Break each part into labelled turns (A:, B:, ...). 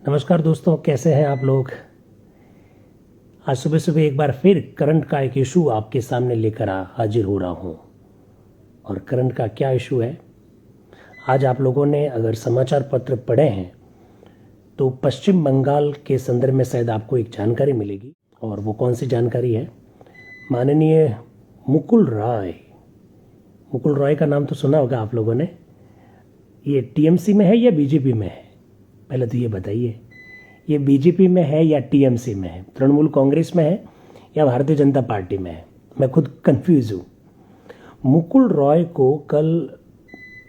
A: नमस्कार दोस्तों, कैसे हैं आप लोग। आज सुबह सुबह एक बार फिर करंट का एक इशू आपके सामने लेकर हाजिर हो रहा हूं। और करंट का क्या इशू है, आज आप लोगों ने अगर समाचार पत्र पढ़े हैं तो पश्चिम बंगाल के संदर्भ में शायद आपको एक जानकारी मिलेगी। और वो कौन सी जानकारी है, माननीय मुकुल रॉय का नाम तो सुना होगा आप लोगों ने। ये टीएमसी में है या बीजेपी में है, पहले तो ये बताइए। ये बीजेपी में है या टीएमसी में है, तृणमूल कांग्रेस में है या भारतीय जनता पार्टी में है, मैं खुद कंफ्यूज हूँ। मुकुल रॉय को कल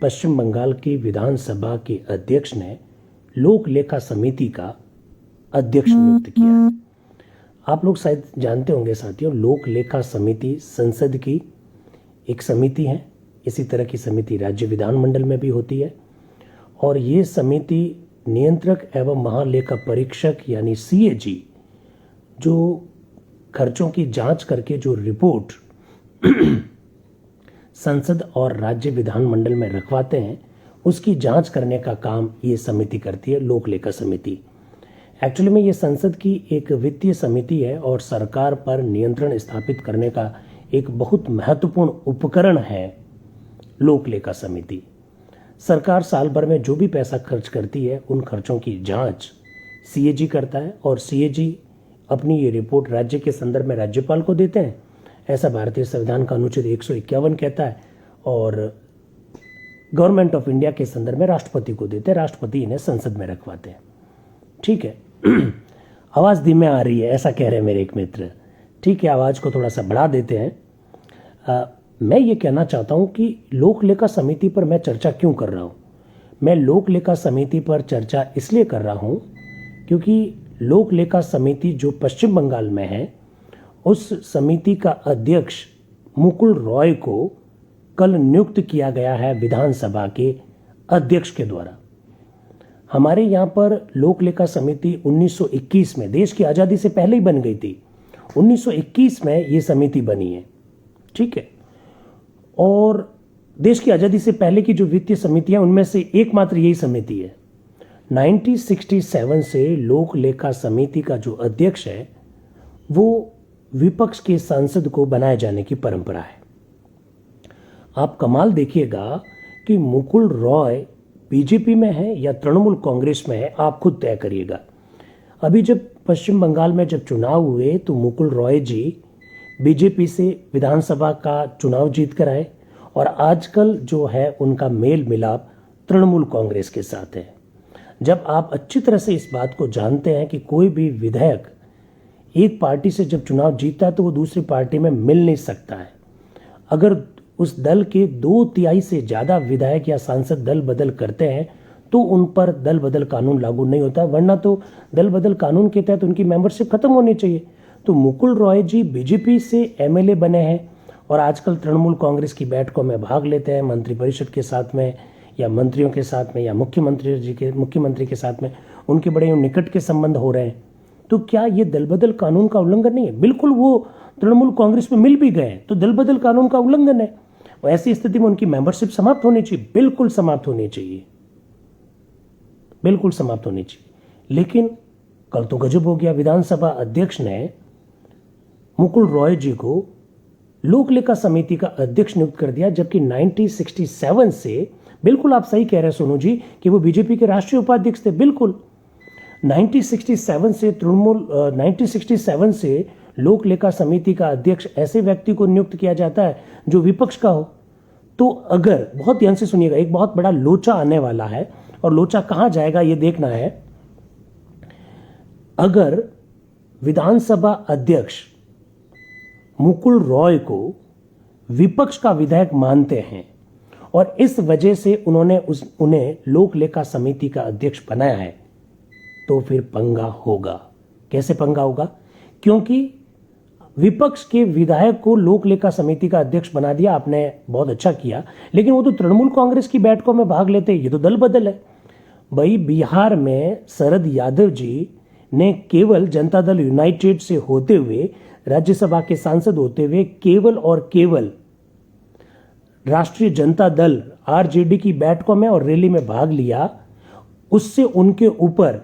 A: पश्चिम बंगाल की विधानसभा के अध्यक्ष ने लोक लेखा समिति का अध्यक्ष नियुक्त किया। आप लोग शायद जानते होंगे साथियों, लोक लेखा समिति संसद की एक समिति है। इसी तरह की समिति राज्य विधानमंडल में भी होती है। और ये समिति नियंत्रक एवं महालेखा परीक्षक यानी सीएजी जो खर्चों की जांच करके जो रिपोर्ट संसद और राज्य विधानमंडल में रखवाते हैं, उसकी जांच करने का काम ये समिति करती है, लोक लेखा समिति। एक्चुअली में ये संसद की एक वित्तीय समिति है और सरकार पर नियंत्रण स्थापित करने का एक बहुत महत्वपूर्ण उपकरण है लोक लेखा समिति। सरकार साल भर में जो भी पैसा खर्च करती है उन खर्चों की जांच सीएजी करता है और सीएजी अपनी ये रिपोर्ट राज्य के संदर्भ में राज्यपाल को देते हैं। ऐसा भारतीय संविधान का अनुच्छेद 151 कहता है। और गवर्नमेंट ऑफ इंडिया के संदर्भ में राष्ट्रपति को देते हैं, राष्ट्रपति इन्हें संसद में रखवाते हैं। ठीक है। आवाज़ धीमे आ रही है ऐसा कह रहे हैं मेरे एक मित्र। ठीक है, आवाज़ को थोड़ा सा बढ़ा देते हैं। मैं ये कहना चाहता हूँ कि लोक लेखा समिति पर मैं चर्चा क्यों कर रहा हूँ। मैं लोक लेखा समिति पर चर्चा इसलिए कर रहा हूँ क्योंकि लोक लेखा समिति जो पश्चिम बंगाल में है, उस समिति का अध्यक्ष मुकुल रॉय को कल नियुक्त किया गया है विधानसभा के अध्यक्ष के द्वारा। हमारे यहाँ पर लोक लेखा समिति 1921 में, देश की आज़ादी से पहले ही बन गई थी। 1921 में ये समिति बनी है। ठीक है। और देश की आज़ादी से पहले की जो वित्तीय समितियां, उनमें से एकमात्र यही समिति है। 1967 से लोक लेखा समिति का जो अध्यक्ष है वो विपक्ष के सांसद को बनाए जाने की परंपरा है। आप कमाल देखिएगा कि मुकुल रॉय बीजेपी में है या तृणमूल कांग्रेस में है, आप खुद तय करिएगा। अभी जब पश्चिम बंगाल में जब चुनाव हुए तो मुकुल रॉय जी बीजेपी से विधानसभा का चुनाव जीत कर आए और आजकल जो है उनका मेल मिलाप तृणमूल कांग्रेस के साथ है। जब आप अच्छी तरह से इस बात को जानते हैं कि कोई भी विधायक एक पार्टी से जब चुनाव जीतता है तो वो दूसरी पार्टी में मिल नहीं सकता है। अगर उस दल के 2/3 से ज़्यादा विधायक या सांसद दल बदल करते हैं तो उन पर दल बदल कानून लागू नहीं होता, वरना तो दल बदल कानून के तहत उनकी मेंबरशिप खत्म होनी चाहिए। तो मुकुल रॉय जी बीजेपी से एमएलए बने हैं और आजकल तृणमूल कांग्रेस की बैठकों में भाग लेते हैं, मंत्रिपरिषद के साथ में या मंत्रियों के साथ में या मुख्यमंत्री के साथ में उनके बड़े निकट के संबंध हो रहे हैं। तो क्या ये दल बदल कानून का उल्लंघन नहीं है? बिल्कुल, वो तृणमूल कांग्रेस में मिल भी गए तो दल बदल कानून का उल्लंघन है। और ऐसी स्थिति में उनकी मेंबरशिप समाप्त होनी चाहिए, बिल्कुल समाप्त होनी चाहिए, बिल्कुल समाप्त होनी चाहिए। लेकिन कल तो गजब हो गया, विधानसभा अध्यक्ष ने मुकुल रॉय जी को लोक लेखा समिति का अध्यक्ष नियुक्त कर दिया, जबकि 1967 से, बिल्कुल आप सही कह रहे हैं सोनू जी, कि वो बीजेपी के राष्ट्रीय उपाध्यक्ष थे। बिल्कुल 1967 से लोक लेखा समिति का अध्यक्ष ऐसे व्यक्ति को नियुक्त किया जाता है जो विपक्ष का हो। तो अगर, बहुत ध्यान से सुनिएगा, एक बहुत बड़ा लोचा आने वाला है और लोचा कहां जाएगा ये देखना है। अगर विधानसभा अध्यक्ष मुकुल रॉय को विपक्ष का विधायक मानते हैं और इस वजह से उन्हें लोक लेखा समिति का अध्यक्ष बनाया है, तो फिर पंगा होगा। कैसे पंगा होगा? क्योंकि विपक्ष के विधायक को लोक लेखा समिति का अध्यक्ष बना दिया, आपने बहुत अच्छा किया, लेकिन वो तो तृणमूल कांग्रेस की बैठकों में भाग लेते, ये तो दल बदल है। भाई, बिहार में शरद यादव जी ने केवल जनता दल यूनाइटेड से होते हुए, राज्यसभा के सांसद होते हुए, केवल और केवल राष्ट्रीय जनता दल आरजेडी की बैठकों में और रैली में भाग लिया। उससे उनके ऊपर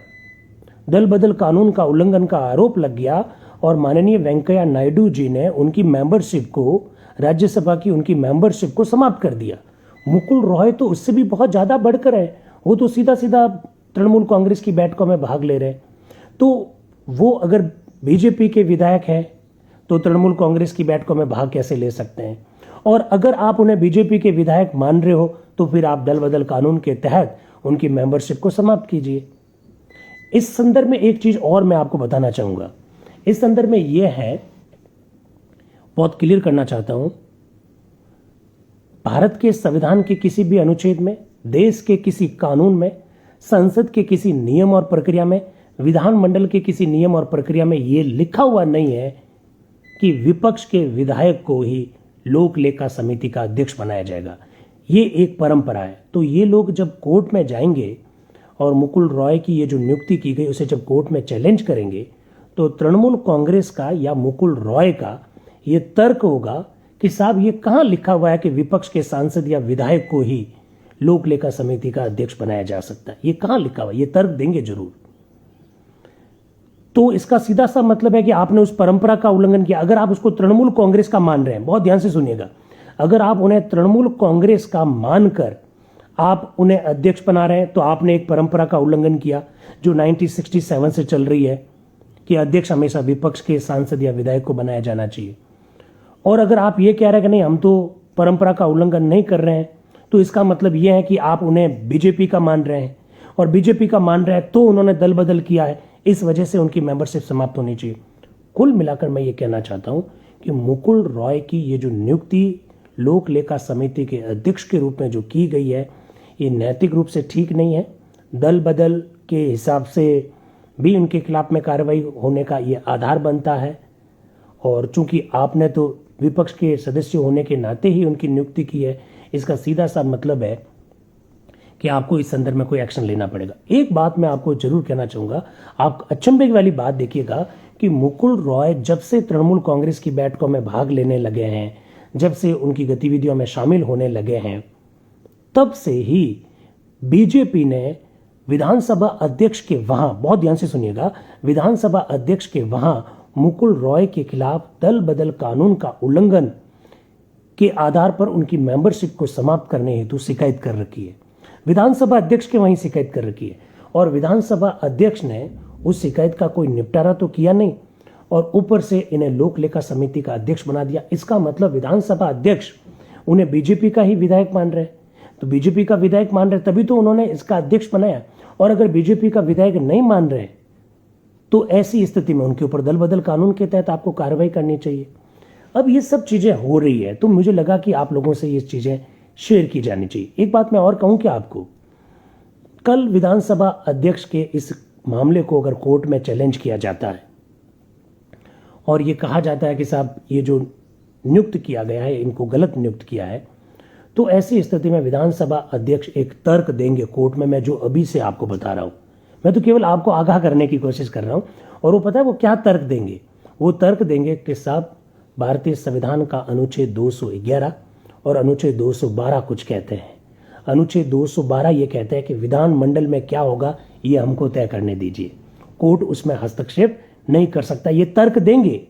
A: दल बदल कानून का उल्लंघन का आरोप लग गया और माननीय वेंकैया नायडू जी ने उनकी मेंबरशिप को, राज्यसभा की उनकी मेंबरशिप को समाप्त कर दिया। मुकुल रॉय तो उससे भी बहुत ज्यादा बढ़कर है, वो तो सीधा सीधा तृणमूल कांग्रेस की बैठकों में भाग ले रहे। तो वो अगर बीजेपी के विधायक हैं तो तृणमूल कांग्रेस की बैठकों में भाग कैसे ले सकते हैं? और अगर आप उन्हें बीजेपी के विधायक मान रहे हो तो फिर आप दल बदल कानून के तहत उनकी मेंबरशिप को समाप्त कीजिए। इस संदर्भ में एक चीज और मैं आपको बताना चाहूंगा। इस संदर्भ में यह है, बहुत क्लियर करना चाहता हूं, भारत के संविधान के किसी भी अनुच्छेद में, देश के किसी कानून में, संसद के किसी नियम और प्रक्रिया में, विधानमंडल के किसी नियम और प्रक्रिया में यह लिखा हुआ नहीं है कि विपक्ष के विधायक को ही लोक लेखा समिति का अध्यक्ष बनाया जाएगा। ये एक परंपरा है। तो ये लोग जब कोर्ट में जाएंगे और मुकुल रॉय की ये जो नियुक्ति की गई उसे जब कोर्ट में चैलेंज करेंगे तो तृणमूल कांग्रेस का या मुकुल रॉय का ये तर्क होगा कि साहब ये कहां लिखा हुआ है कि विपक्ष के सांसद या विधायक को ही लोक लेखा समिति का अध्यक्ष बनाया जा सकता है? ये कहां लिखा हुआ है? ये तर्क देंगे जरूर। तो इसका सीधा सा मतलब है कि आपने उस परंपरा का उल्लंघन किया। अगर आप उसको तृणमूल कांग्रेस का मान रहे हैं, बहुत ध्यान से सुनिएगा, अगर आप उन्हें तृणमूल कांग्रेस का मानकर आप उन्हें अध्यक्ष बना रहे हैं तो आपने एक परंपरा का उल्लंघन किया जो 1967 से चल रही है कि अध्यक्ष हमेशा विपक्ष के सांसद या विधायक को बनाया जाना चाहिए। और अगर आप ये कह रहे हैं कि नहीं हम तो परंपरा का उल्लंघन नहीं कर रहे हैं, तो इसका मतलब यह है कि आप उन्हें बीजेपी का मान रहे हैं, और बीजेपी का मान रहे हैं तो उन्होंने दल बदल किया है, इस वजह से उनकी मेंबरशिप समाप्त होनी चाहिए। कुल मिलाकर मैं ये कहना चाहता हूं कि मुकुल रॉय की ये जो नियुक्ति लोक लेखा समिति के अध्यक्ष के रूप में जो की गई है, ये नैतिक रूप से ठीक नहीं है। दल बदल के हिसाब से भी उनके खिलाफ में कार्रवाई होने का ये आधार बनता है। और चूंकि आपने तो विपक्ष के सदस्य होने के नाते ही उनकी नियुक्ति की है, इसका सीधा सा मतलब है कि आपको इस संदर्भ में कोई एक्शन लेना पड़ेगा। एक बात मैं आपको जरूर कहना चाहूंगा, आप अचंभे वाली बात देखिएगा कि मुकुल रॉय जब से तृणमूल कांग्रेस की बैठकों में भाग लेने लगे हैं, जब से उनकी गतिविधियों में शामिल होने लगे हैं, तब से ही बीजेपी ने विधानसभा अध्यक्ष के वहां, बहुत ध्यान से सुनिएगा, विधानसभा अध्यक्ष के वहां मुकुल रॉय के खिलाफ दल बदल कानून का उल्लंघन के आधार पर उनकी मेंबरशिप को समाप्त करने हेतु शिकायत कर रखी है। विधानसभा अध्यक्ष के वहीं शिकायत कर रखी है और विधानसभा अध्यक्ष ने उस शिकायत का कोई निपटारा तो किया नहीं और ऊपर से इन्हें लोक लेखा समिति का अध्यक्ष बना दिया। इसका मतलब विधानसभा अध्यक्ष उन्हें बीजेपी का ही विधायक मान रहे, तो बीजेपी का विधायक मान रहे तभी तो उन्होंने इसका अध्यक्ष बनाया। और अगर बीजेपी का विधायक नहीं मान रहे तो ऐसी स्थिति में उनके ऊपर दल बदल कानून के तहत आपको कार्रवाई करनी चाहिए। अब ये सब चीजें हो रही है तो मुझे लगा कि आप लोगों से ये चीजें शेयर की जानी चाहिए। एक बात मैं और कहूं कि आपको, कल विधानसभा अध्यक्ष के इस मामले को अगर कोर्ट में चैलेंज किया जाता है और ये कहा जाता है कि साहब ये जो नियुक्त किया गया है इनको गलत नियुक्त किया है, तो ऐसी स्थिति में विधानसभा अध्यक्ष एक तर्क देंगे कोर्ट में, मैं जो अभी से आपको बता रहा हूं, मैं तो केवल आपको आगाह करने की कोशिश कर रहा हूं। और वो पता है वो क्या तर्क देंगे? वो तर्क देंगे कि साहब भारतीय संविधान का अनुच्छेद 211 और अनुच्छेद 212 कुछ कहते हैं। अनुच्छेद 212 ये कहते हैं कि विधानमंडल में क्या होगा ये हमको तय करने दीजिए, कोर्ट उसमें हस्तक्षेप नहीं कर सकता, ये तर्क देंगे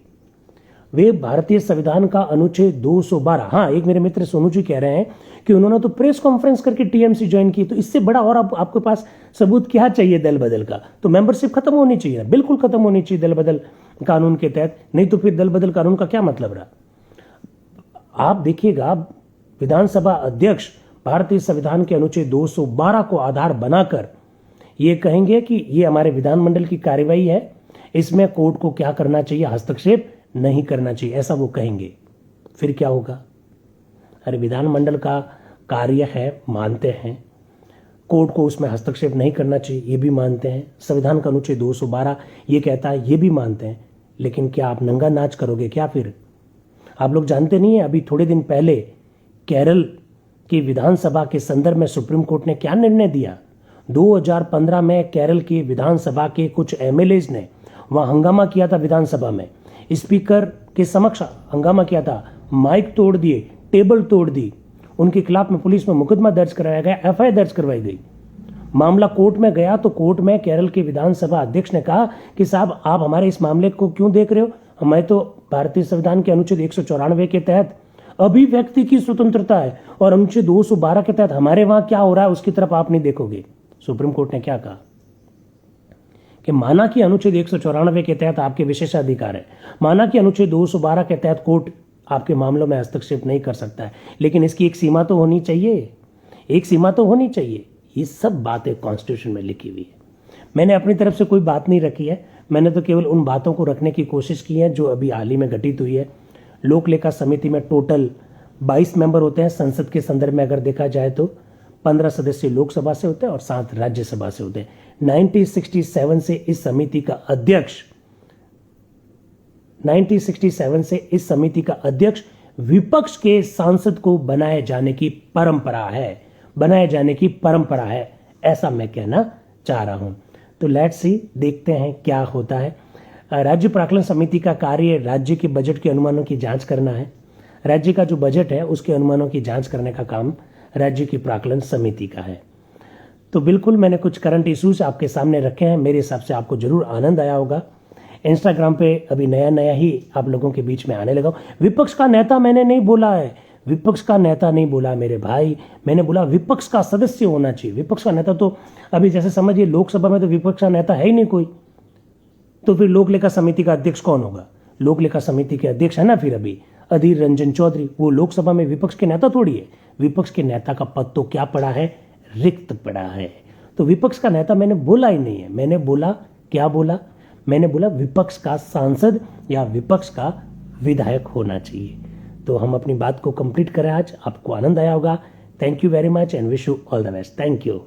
A: वे। भारतीय संविधान का अनुच्छेद 212, हाँ, एक मेरे मित्र सोनू जी कह रहे हैं कि उन्होंने तो प्रेस कॉन्फ्रेंस करके टीएमसी ज्वाइन की, तो इससे बड़ा और आपके पास सबूत क्या चाहिए दल बदल का? तो मेंबरशिप खत्म होनी चाहिए, बिल्कुल खत्म होनी चाहिए दल बदल कानून के तहत, नहीं तो फिर दल बदल कानून का क्या मतलब रहा? आप देखिएगा, विधानसभा अध्यक्ष भारतीय संविधान के अनुच्छेद 212 को आधार बनाकर ये कहेंगे कि ये हमारे विधानमंडल की कार्यवाही है, इसमें कोर्ट को क्या करना चाहिए, हस्तक्षेप नहीं करना चाहिए, ऐसा वो कहेंगे। फिर क्या होगा? अरे विधानमंडल का कार्य है, मानते हैं, कोर्ट को उसमें हस्तक्षेप नहीं करना चाहिए, ये भी मानते हैं, संविधान का अनुच्छेद 212 ये कहता है, ये भी मानते हैं, लेकिन क्या आप नंगा नाच करोगे क्या? फिर आप लोग जानते नहीं है, अभी थोड़े दिन पहले केरल की विधानसभा के संदर्भ में सुप्रीम कोर्ट ने क्या निर्णय दिया? 2015 में केरल की विधानसभा के कुछ एमएलएज ने वहां हंगामा किया था, विधानसभा में स्पीकर के समक्ष हंगामा किया था, माइक तोड़ दिए, टेबल तोड़ दी, उनके खिलाफ में पुलिस में मुकदमा दर्ज कराया गया, एफआईआर दर्ज करवाई गई। मामला कोर्ट में गया तो कोर्ट में केरल के विधानसभा अध्यक्ष ने कहा कि साहब आप हमारे इस मामले को क्यों देख रहे हो, मैं तो भारतीय संविधान के अनुच्छेद 194 के तहत अभिव्यक्ति की स्वतंत्रता है और अनुच्छेद 212 के तहत हमारे वहां क्या हो रहा है उसकी तरफ आप नहीं देखोगे। सुप्रीम कोर्ट ने क्या कहा कि माना कि अनुच्छेद 194 के तहत आपके विशेषाधिकार है, माना कि अनुच्छेद 212 के तहत कोर्ट आपके मामलों में हस्तक्षेप नहीं कर सकता है, लेकिन इसकी एक सीमा तो होनी चाहिए, एक सीमा तो होनी चाहिए। ये सब बातें कॉन्स्टिट्यूशन में लिखी हुई है। मैंने अपनी तरफ से कोई बात नहीं रखी है, मैंने तो केवल उन बातों को रखने की कोशिश की है जो अभी हाल ही में घटित हुई है। लोक लेखा समिति में टोटल 22 मेंबर होते हैं। संसद के संदर्भ में अगर देखा जाए तो 15 सदस्य लोकसभा से होते हैं और 7 राज्यसभा से होते हैं। 1967 से इस समिति का अध्यक्ष 1967 से इस समिति का अध्यक्ष विपक्ष के सांसद को बनाए जाने की परंपरा है, ऐसा मैं कहना चाह रहा हूं। तो लेट्स सी, देखते हैं क्या होता है। राज्य प्राक्कलन समिति का कार्य राज्य के बजट के अनुमानों की जांच करना है। राज्य का जो बजट है उसके अनुमानों की जांच करने का काम राज्य की प्राक्कलन समिति का है। तो बिल्कुल मैंने कुछ करंट इश्यूज आपके सामने रखे हैं, मेरे हिसाब से आपको जरूर आनंद आया होगा। इंस्टाग्राम पे अभी नया ही आप लोगों के बीच में आने लगा। विपक्ष का नेता मैंने नहीं बोला है, विपक्ष का नेता नहीं बोला मेरे भाई, मैंने बोला विपक्ष का सदस्य होना चाहिए। विपक्ष का नेता तो अभी जैसे समझिए लोकसभा में तो विपक्ष का नेता है ही नहीं कोई, तो फिर लोक लेखा समिति का अध्यक्ष कौन होगा? लोक लेखा समिति के अध्यक्ष है ना फिर अभी अधीर रंजन चौधरी, वो लोकसभा में विपक्ष के नेता थोड़ी है। विपक्ष के नेता का पद तो क्या पड़ा है, रिक्त पड़ा है। तो विपक्ष का नेता मैंने बोला ही नहीं है। मैंने बोला क्या बोला? मैंने बोला विपक्ष का सांसद या विपक्ष का विधायक होना चाहिए। तो हम अपनी बात को कंप्लीट करें आज। आपको आनंद आया होगा। Thank you very much and wish you all the best. Thank you.